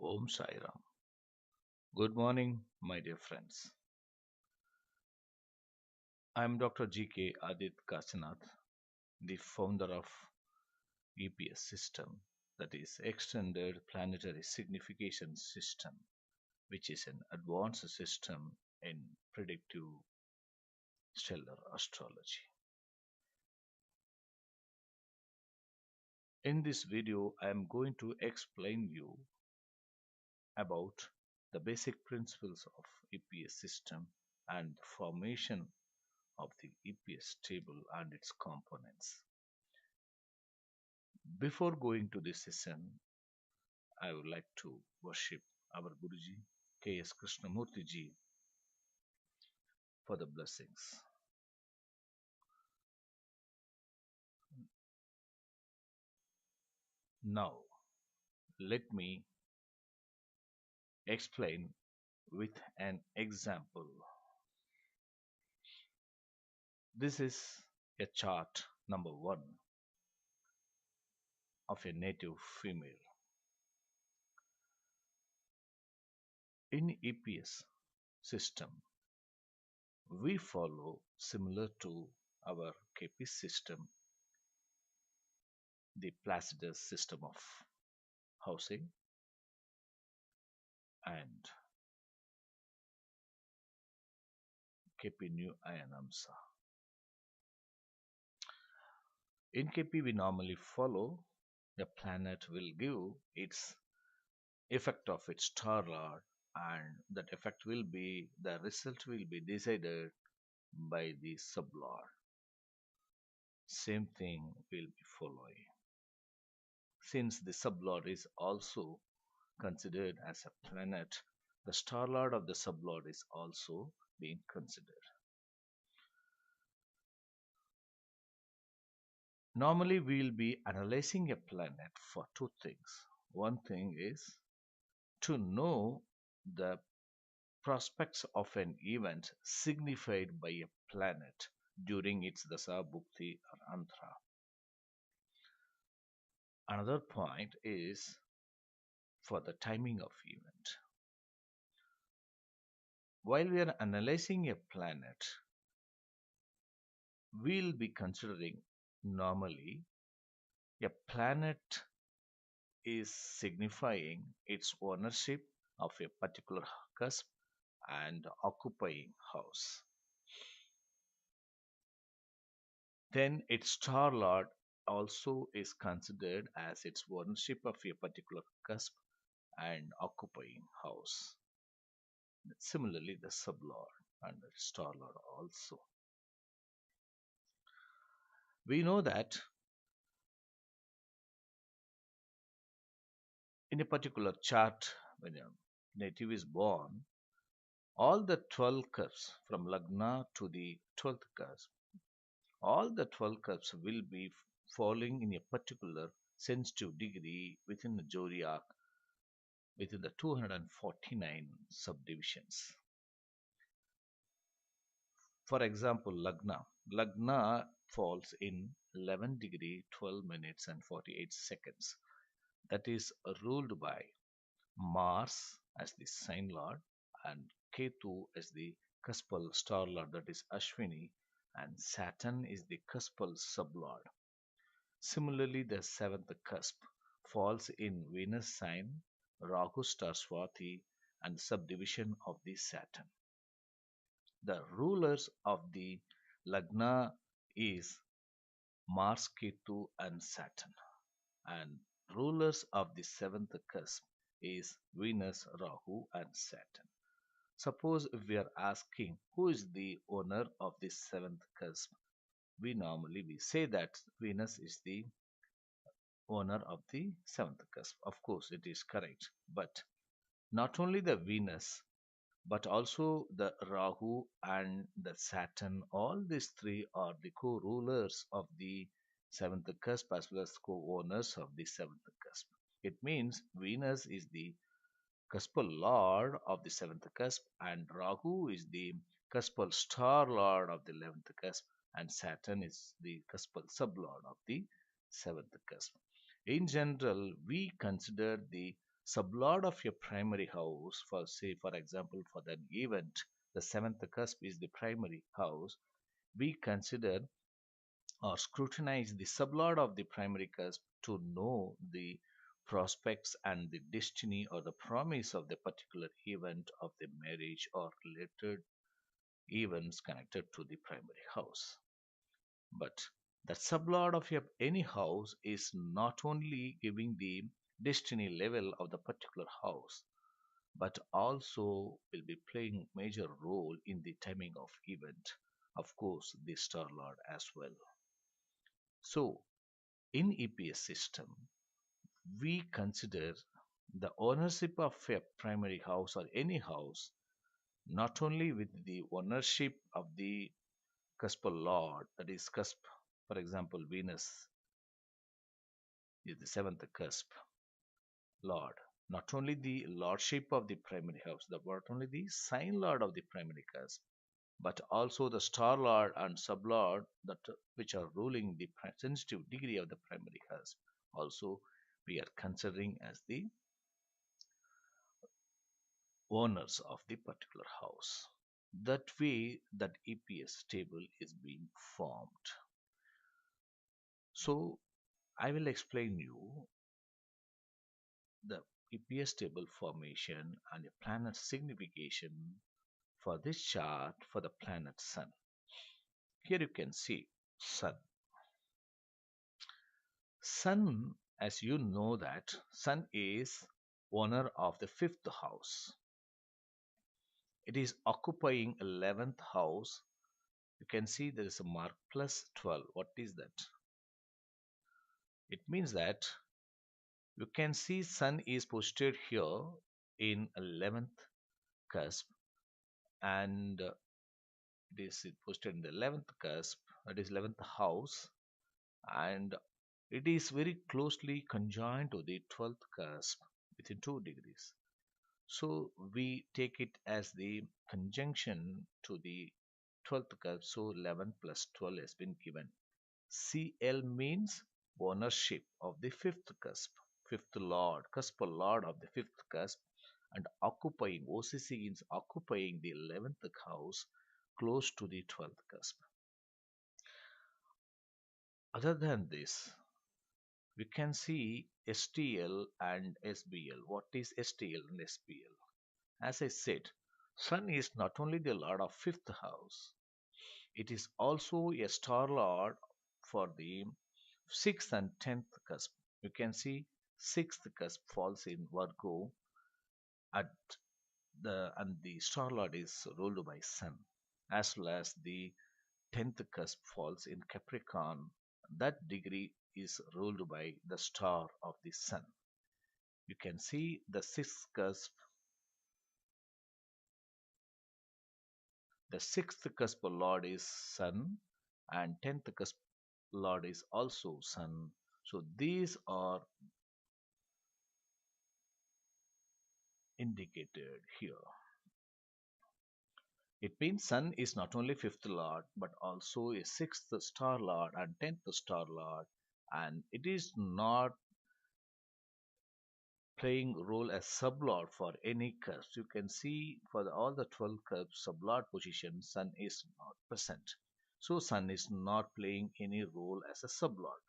Om Sai Ram. Good morning, my dear friends. I am Dr. G.K. Adit Kashinath, the founder of EPS system, that is Extended Planetary Signification System, which is an advanced system in predictive stellar astrology. In this video, I am going to explain you about the basic principles of EPS system and the formation of the EPS table and its components. Before going to this session, I would like to worship our Guruji, K.S. Krishnamurti ji, for the blessings. Now, let me explain with an example. This is a chart number one of a native female. In EPS system, we follow similar to our KP system, the Placidus system of housing, and KP New Ayanamsa. In KP, we normally follow the planet will give its effect of its star lord, and that effect will be the result will be decided by the sublord. Same thing will be following. Since the sublord is also considered as a planet, the star lord of the sublord is also being considered. Normally, we will be analyzing a planet for two things. One thing is to know the prospects of an event signified by a planet during its dasa, bhukti, or antra. Another point is for the timing of event. While we are analyzing a planet, we'll be considering normally a planet is signifying its ownership of a particular cusp and occupying house. Then its star lord also is considered as its ownership of a particular cusp and occupying house. Similarly, the sublord and the star lord also. We know that in a particular chart, when a native is born, all the 12 curves from Lagna to the 12th cusp, all the 12 curves will be falling in a particular sensitive degree within the zodiac within the 249 subdivisions. For example, Lagna. Lagna falls in 11 degree 12 minutes and 48 seconds. That is ruled by Mars as the sign lord and Ketu as the cuspal star lord, that is Ashwini, and Saturn is the cuspal sublord. Similarly, the seventh cusp falls in Venus sign, Rahu star Swati, and subdivision of the Saturn. The rulers of the Lagna is Mars, Ketu, and Saturn, and rulers of the seventh cusp is Venus, Rahu, and Saturn. Suppose if we are asking who is the owner of the seventh cusp, we say that Venus is the owner of the seventh cusp. Of course, it is correct, but not only the Venus, but also the Rahu and the Saturn. All these three are the co-rulers of the seventh cusp as well as co-owners of the seventh cusp. It means Venus is the cuspal lord of the seventh cusp, and Rahu is the cuspal star lord of the 11th cusp, and Saturn is the cuspal sublord of the seventh cusp. In general, we consider the sublord of your primary house, for say, for example, for that event, the seventh cusp is the primary house, we consider or scrutinize the sublord of the primary cusp to know the prospects and the destiny or the promise of the particular event of the marriage or related events connected to the primary house. But the sublord of your any house is not only giving the destiny level of the particular house, but also will be playing major role in the timing of event. Of course, the star lord as well. So, in EPS system, we consider the ownership of a primary house or any house not only with the ownership of the cuspal lord, that is cusp, for example, Venus is the seventh cusp lord. Not only the lordship of the primary house, not only the sign lord of the primary cusp, but also the star lord and sublord that which are ruling the sensitive degree of the primary cusp. Also, we are considering as the owners of the particular house. That way, that EPS table is being formed. So, I will explain you the EPS table formation and a planet signification for this chart for the planet Sun. Here you can see Sun. Sun, as you know that Sun is owner of the fifth house. It is occupying 11th house. You can see there is a mark plus 12. What is that? It means that you can see Sun is posted here in 11th cusp, and it is posted in the 11th cusp, that is 11th house, and it is very closely conjoined to the 12th cusp within 2 degrees. So we take it as the conjunction to the 12th cusp, so 11 plus 12 has been given. CL means ownership of the fifth cusp, fifth lord, cuspal lord of the fifth cusp, and occupying, OCC is occupying the 11th house close to the 12th cusp. Other than this, we can see STL and SBL. What is STL and SBL? As I said, Sun is not only the lord of fifth house, it is also a star lord for the sixth and tenth cusp. You can see sixth cusp falls in Virgo at and the star lord is ruled by Sun, as well as the tenth cusp falls in Capricorn. That degree is ruled by the star of the Sun. You can see the sixth cusp lord is Sun, and tenth cusp lord is also Sun. So these are indicated here. It means Sun is not only fifth lord but also a sixth star lord and tenth star lord, and it is not playing role as sublord for any cusp. You can see for all the 12 cusps sublord position, Sun is not present. So Sun is not playing any role as a sublord.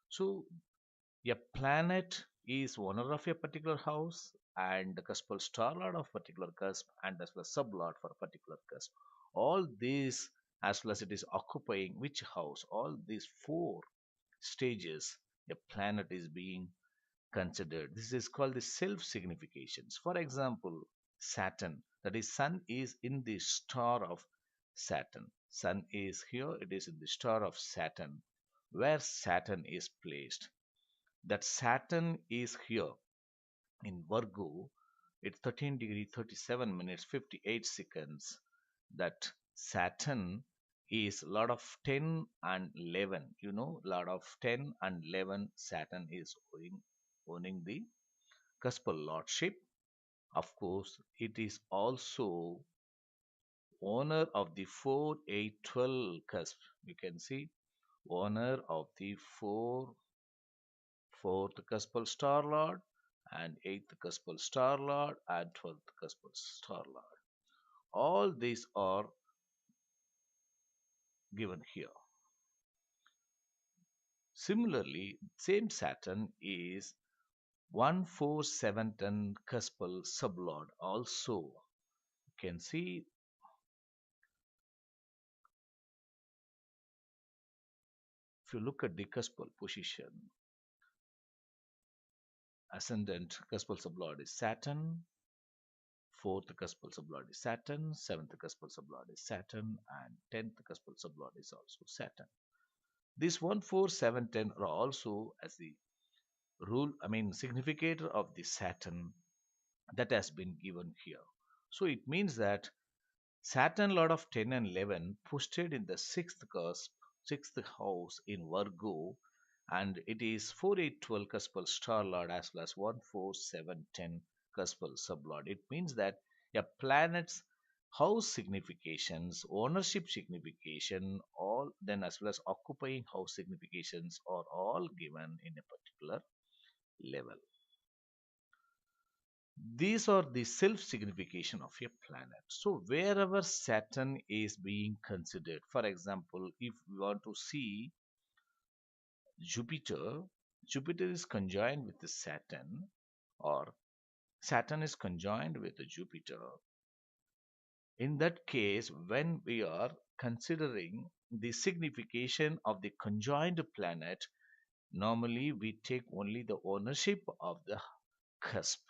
So a planet is owner of a particular house and the cuspal star lord of particular cusp and as well as sublord for a particular cusp. All these, as well as it is occupying which house, all these four stages a planet is being considered. This is called the self-significations. For example, Saturn, that is Sun is in the star of Saturn. Sun is here, it is in the star of Saturn, where Saturn is placed. That Saturn is here in Virgo, it's 13 degree 37 minutes 58 seconds. That Saturn is lot of 10 and 11. You know, lot of 10 and 11 Saturn is owning the cuspal lordship. Of course, it is also owner of the 4 8 12 cusp. You can see owner of the 4 fourth cuspal star lord and 8th cuspal star lord and 12th cuspal star lord. All these are given here. Similarly, same Saturn is 14710 cuspal sublord also. You can see if you look at the cuspal position, ascendant cuspal sublord is Saturn, fourth cuspal sublord is Saturn, seventh cuspal sublord is Saturn, and 10th cuspal sublord is also Saturn. These 1, 4, 7, 10 are also as the significator of the Saturn that has been given here. So it means that Saturn, Lord of 10 and 11, posted in the sixth cusp, sixth house in Virgo, and it is 4, 8, 12 cuspal star lord as well as 1, 4, 7, 10 cuspal sublord. It means that a planet's house significations, ownership signification, all then as well as occupying house significations are all given in a particular level. These are the self signification of a planet. So, wherever Saturn is being considered, for example, if we want to see Jupiter, Jupiter is conjoined with the Saturn, or Saturn is conjoined with the Jupiter. In that case, when we are considering the signification of the conjoined planet, normally we take only the ownership of the cusp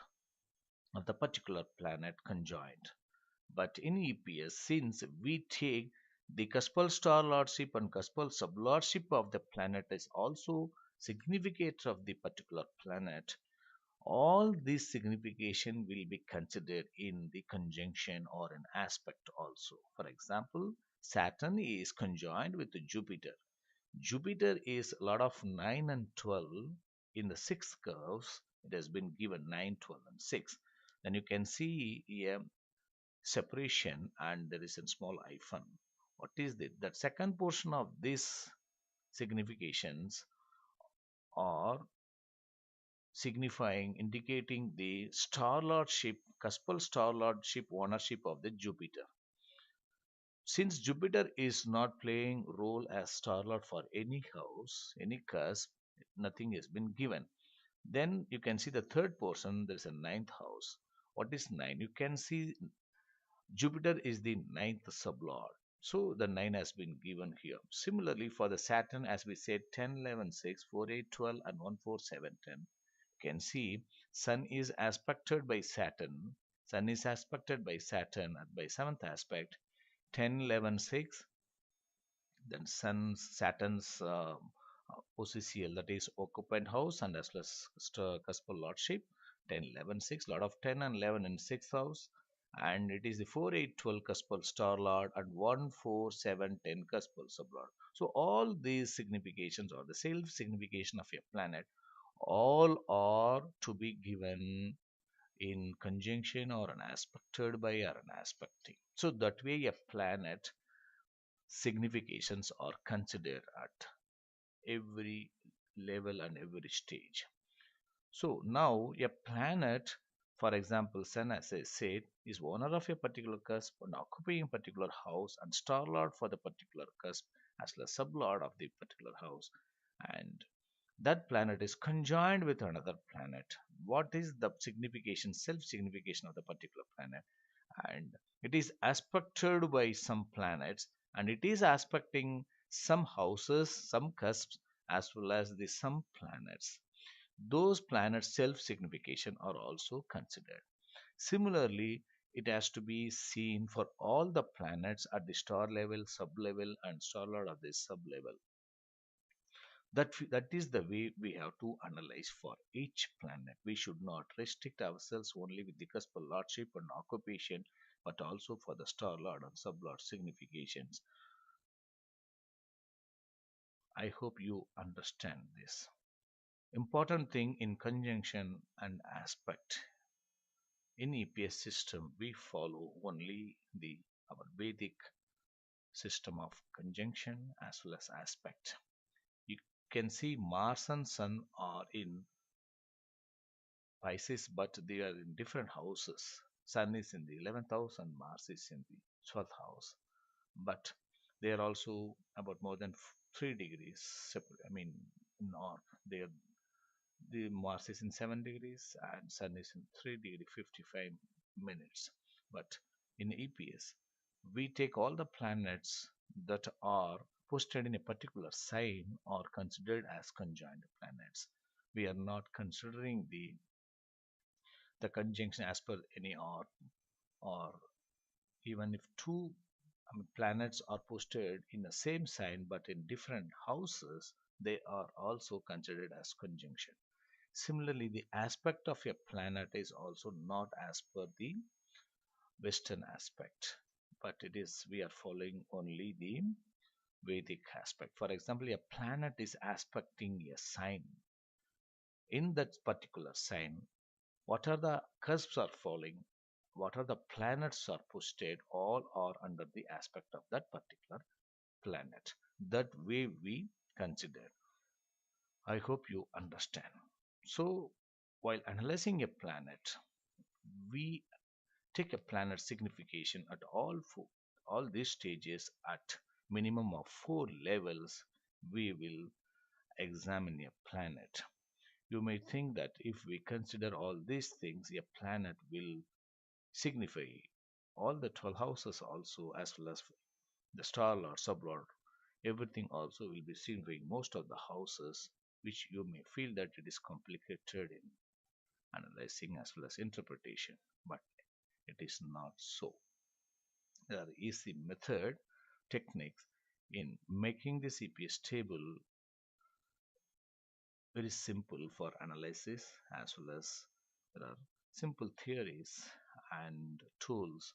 of the particular planet conjoined. But in EPS, since we take the cuspal star lordship and cuspal sublordship of the planet is also significant of the particular planet, all this signification will be considered in the conjunction or an aspect also. For example, Saturn is conjoined with Jupiter. Jupiter is lot of 9 and 12 in the six curves. It has been given 9, 12, and 6. Then you can see here separation and there is a small hyphen. What is it? That second portion of this significations are signifying, indicating the star lordship, cuspal star lordship ownership of the Jupiter. Since Jupiter is not playing role as star lord for any house, any cusp, nothing has been given. Then you can see the third portion, there is a ninth house. What is nine? You can see Jupiter is the ninth sublord. So the 9 has been given here. Similarly, for the Saturn, as we said, 10, 11, 6, 4, 8, 12, and 1, 4, 7, 10, you can see Sun is aspected by Saturn. Sun is aspected by Saturn by 7th aspect, 10, 11, 6. Then Saturn's OCCL, that is occupant house, and as well as cuspal lordship, 10, 11, 6, lord of 10 and 11 in 6th house, and it is the 4, 8, 12 cuspal star lord and 1, 4, 7, 10 cuspal sublord. So all these significations or the self signification of a planet all are to be given in conjunction or an aspected by or an aspecting. So that way a planet significations are considered at every level and every stage. So now a planet, for example, Sun, as I said, is owner of a particular cusp and occupying a particular house and star lord for the particular cusp as well as sublord of the particular house. And that planet is conjoined with another planet. What is the signification, self signification of the particular planet? And it is aspected by some planets and it is aspecting some houses, some cusps, as well as the some planets. Those planets' self signification are also considered. Similarly, it has to be seen for all the planets at the star level, sub level, and star lord of the sub level. That is the way we have to analyze for each planet. We should not restrict ourselves only with the cuspal lordship and occupation, but also for the star lord and sub lord significations. I hope you understand this. Important thing in conjunction and aspect. In EPS system, we follow only the our Vedic system of conjunction as well as aspect. You can see Mars and Sun are in Pisces, but they are in different houses. Sun is in the 11th house and Mars is in the 12th house. But they are also about more than 3 degrees separate. I mean, north. They are, the Mars is in 7 degrees and Sun is in 3 degree 55 minutes. But in EPS, we take all the planets that are posted in a particular sign or considered as conjoined planets. We are not considering the conjunction as per any art, or even if two, I mean, planets are posted in the same sign but in different houses, they are also considered as conjunction. Similarly, the aspect of a planet is also not as per the Western aspect, but it is we are following only the Vedic aspect. For example, a planet is aspecting a sign. In that particular sign, what are the cusps are falling, what are the planets are posted, all are under the aspect of that particular planet. That way we consider. I hope you understand. So, while analyzing a planet, we take a planet signification at all these stages at minimum of 4 levels. We will examine a planet. You may think that if we consider all these things, a planet will signify all the 12 houses also, as well as the star lord, sublord, everything also will be signifying most of the houses, which you may feel that it is complicated in analyzing as well as interpretation, but it is not so. There are easy method techniques in making this EPS table very simple for analysis, as well as there are simple theories and tools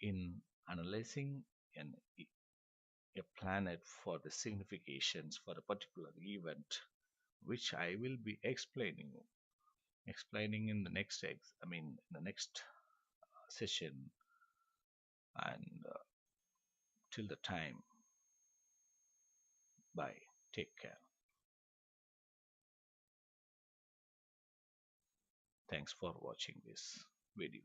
in analyzing an, a planet for the significations for a particular event, which I will be explaining in the next in the next session. And till the time, bye, take care. Thanks for watching this video.